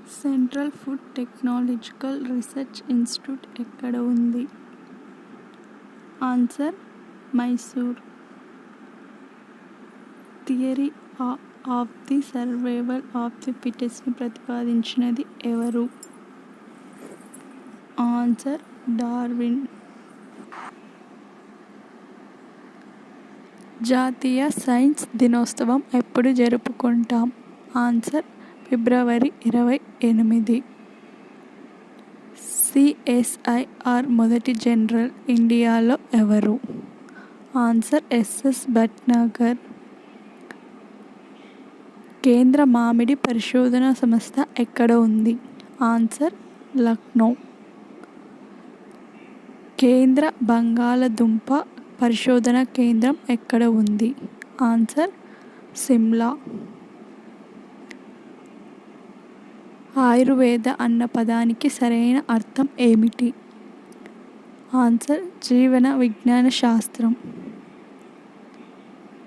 Central food technological research institute ఎక్కడ ఉంది? Answer Mysore. Theory of the survival of the ఫిటెస్ట్ని ప్రతిపాదించినది ఎవరు? Answer Darwin. జాతీయ సైన్స్ దినోత్సవం ఎప్పుడు జరుపుకుంటాం? ఆన్సర్ ఫిబ్రవరి 28. సిఎస్ఐఆర్ మొదటి జనరల్ ఇండియాలో ఎవరు? Answer SS Bhatnagar. కేంద్ర మామిడి పరిశోధన సంస్థ ఎక్కడ ఉంది? ఆన్సర్ లక్నో. కేంద్ర బంగాళదుంప పరిశోధన కేంద్రం ఎక్కడ ఉంది? ఆన్సర్ సిమ్లా. ఆయుర్వేద అన్న పదానికి సరైన అర్థం ఏమిటి? ఆన్సర్ జీవన విజ్ఞాన శాస్త్రం.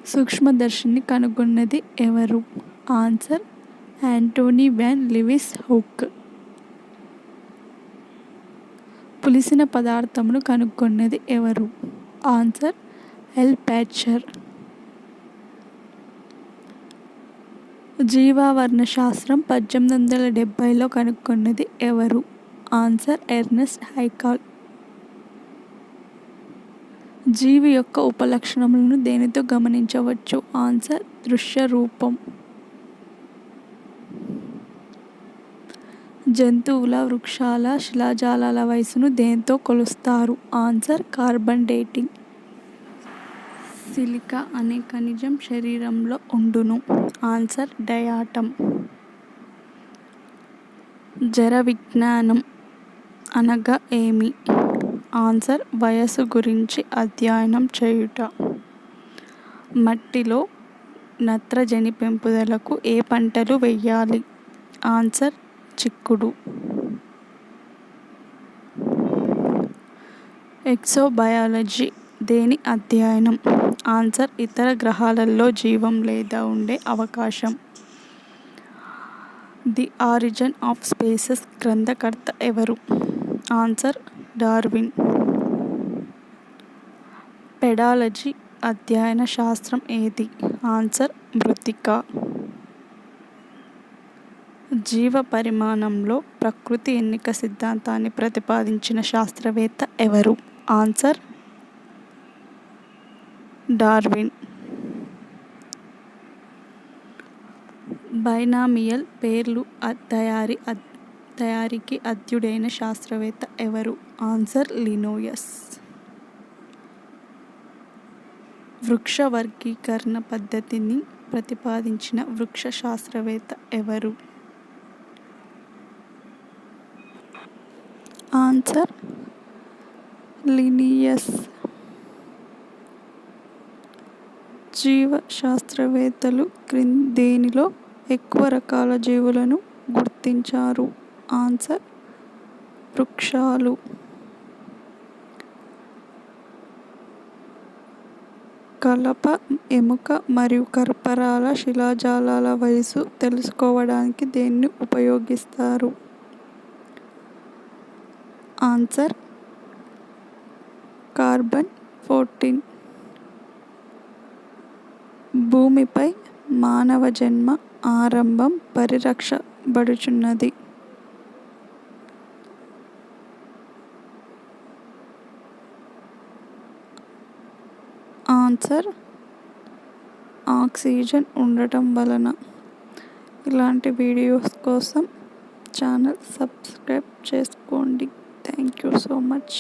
సూక్ష్మదర్శిని కనుగొన్నది ఎవరు? Answer Antony van Leeuwenhoek. పులిసిన పదార్థమును కనుగొన్నది ఎవరు? Answer L Pasteur. జీవావరణ శాస్త్రం 1870లో కనుగొన్నది ఎవరు? Answer Ernest హైకాల్. జీవి యొక్క ఉపలక్షణములను దేనితో గమనించవచ్చు? ఆన్సర్ దృశ్య రూపం. జంతువుల, వృక్షాల, శిలాజాలాల వయసును దేనితో కొలుస్తారు? Answer carbon dating. సిలికా అనే ఖనిజం శరీరంలో ఉండును? Answer diatom. జర విజ్ఞానం అనగా ఏమి? ఆన్సర్ వయస్సు గురించి అధ్యయనం చేయుట. మట్టిలో నత్రజని పెంపుదలకు ఏ పంటలు వేయాలి? ఆన్సర్ చిక్కుడు. ఎక్సోబయాలజీ దేని అధ్యయనం? ఆన్సర్ ఇతర గ్రహాలలో జీవం లేదా ఉండే అవకాశం. ది ఆరిజిన్ ఆఫ్ స్పీసెస్ గ్రంథకర్త ఎవరు? Answer Darwin. పెడాలజీ అధ్యయన శాస్త్రం ఏది? ఆన్సర్ మృత్తిక. జీవ పరిమాణంలో ప్రకృతి ఎన్నిక సిద్ధాంతాన్ని ప్రతిపాదించిన శాస్త్రవేత్త ఎవరు? Answer Darwin. బైనామియల్ పేర్లు తయారీకి అధ్యుడైన శాస్త్రవేత్త ఎవరు? ఆన్సర్ లినోయస్. వృక్ష వర్గీకరణ పద్ధతిని ప్రతిపాదించిన వృక్ష శాస్త్రవేత్త ఎవరు? Answer Linnaeus. జీవ శాస్త్రవేత్తలు దేనిలో ఎక్కువ రకాల జీవులను గుర్తించారు? ఆన్సర్ వృక్షాలు. కలప, ఎముక మరియు కర్పరాల శిలాజాలాల వయసు తెలుసుకోవడానికి దేన్ని ఉపయోగిస్తారు? Answer carbon 14. భూమిపై మానవ జన్మ ఆరంభం పరిరక్షబడుచున్నది? ఆన్సర్ ఆక్సిజన్ ఉండటం వలన. ఇలాంటి వీడియోస్ కోసం ఛానల్ సబ్స్క్రైబ్ చేసుకోండి. Thank you so much.